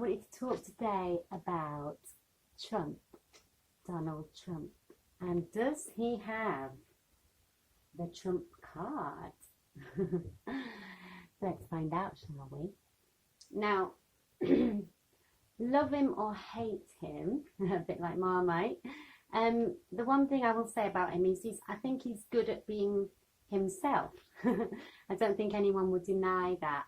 wanted to talk today about Trump, Donald Trump. And does he have the Trump card? Let's find out, shall we? Now, love him or hate him, a bit like Marmite, the one thing I will say about him is I think he's good at being himself. I don't think anyone would deny that.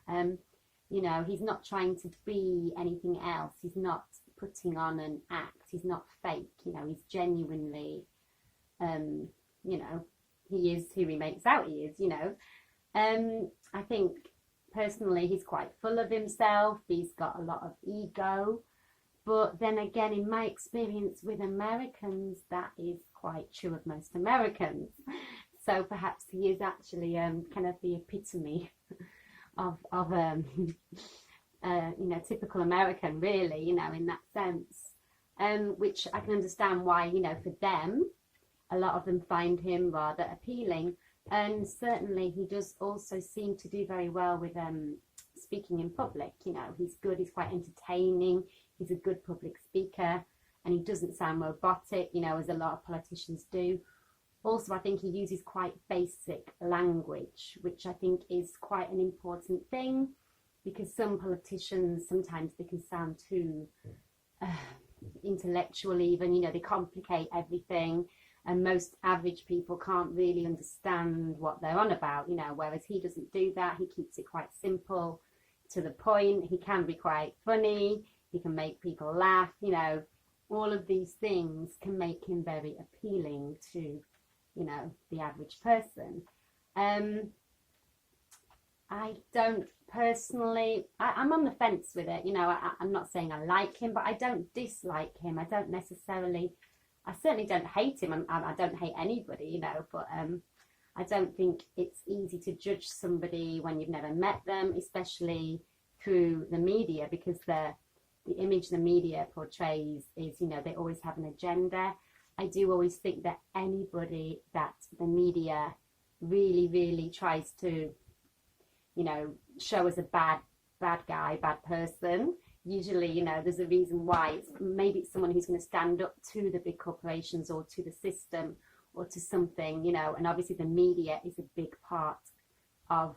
You know, he's not trying to be anything else. He's not putting on an act. He's not fake. You know, he's genuinely, you know, he is who he makes out he is, you know. I think personally he's quite full of himself. He's got a lot of ego. But then again, in my experience with Americans, that is quite true of most Americans. So perhaps he is actually kind of the epitome of you know, typical American, really, you know, in that sense. Which I can understand why, you know, for them, a lot of them find him rather appealing. And certainly he does also seem to do very well with speaking in public. You know, he's good, he's quite entertaining, he's a good public speaker, and he doesn't sound robotic, you know, as a lot of politicians do. Also, I think he uses quite basic language, which I think is quite an important thing, because some politicians, sometimes they can sound too intellectual even, you know, they complicate everything, and most average people can't really understand what they're on about, you know, whereas he doesn't do that. He keeps it quite simple, to the point. He can be quite funny, he can make people laugh, you know, all of these things can make him very appealing to, you know, the average person. I don't personally, I'm on the fence with it, you know. I'm not saying I like him, but I don't dislike him. I don't necessarily, I certainly don't hate him. I don't hate anybody, you know, but I don't think it's easy to judge somebody when you've never met them, especially through the media, because the image the media portrays is, you know, they always have an agenda. I do always think that anybody that the media really, really tries to, you know, show as a bad guy, bad person, usually, you know, there's a reason why. Maybe it's someone who's going to stand up to the big corporations or to the system or to something, you know, and obviously the media is a big part of,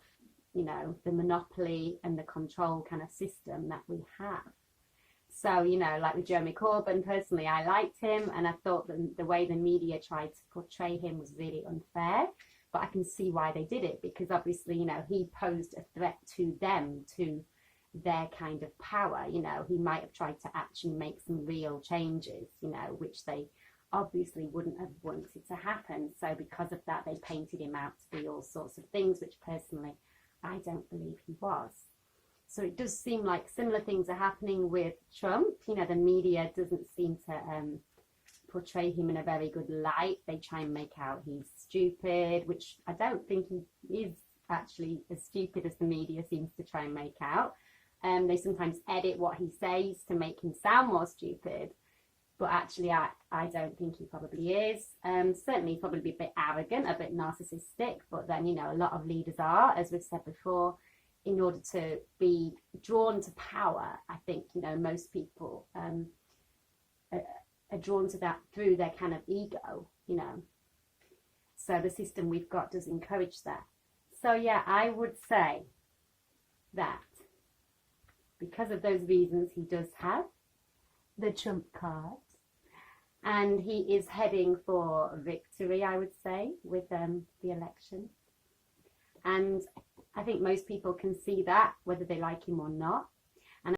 you know, the monopoly and the control kind of system that we have. So, you know, like with Jeremy Corbyn, personally, I liked him, and I thought that the way the media tried to portray him was really unfair. But I can see why they did it, because obviously, you know, he posed a threat to them, to their kind of power. You know, he might have tried to actually make some real changes, you know, which they obviously wouldn't have wanted to happen. So because of that, they painted him out to be all sorts of things, which personally, I don't believe he was. So it does seem like similar things are happening with Trump. You know, the media doesn't seem to portray him in a very good light. They try and make out he's stupid, which I don't think he is actually as stupid as the media seems to try and make out. They sometimes edit what he says to make him sound more stupid. But actually, I don't think he probably is. Certainly probably a bit arrogant, a bit narcissistic. But then, you know, a lot of leaders are, as we've said before, in order to be drawn to power. I think, you know, most people are drawn to that through their kind of ego, you know. So the system we've got does encourage that. So yeah, I would say that because of those reasons, he does have the Trump card, and he is heading for victory, I would say, with the election. And I think most people can see that, whether they like him or not.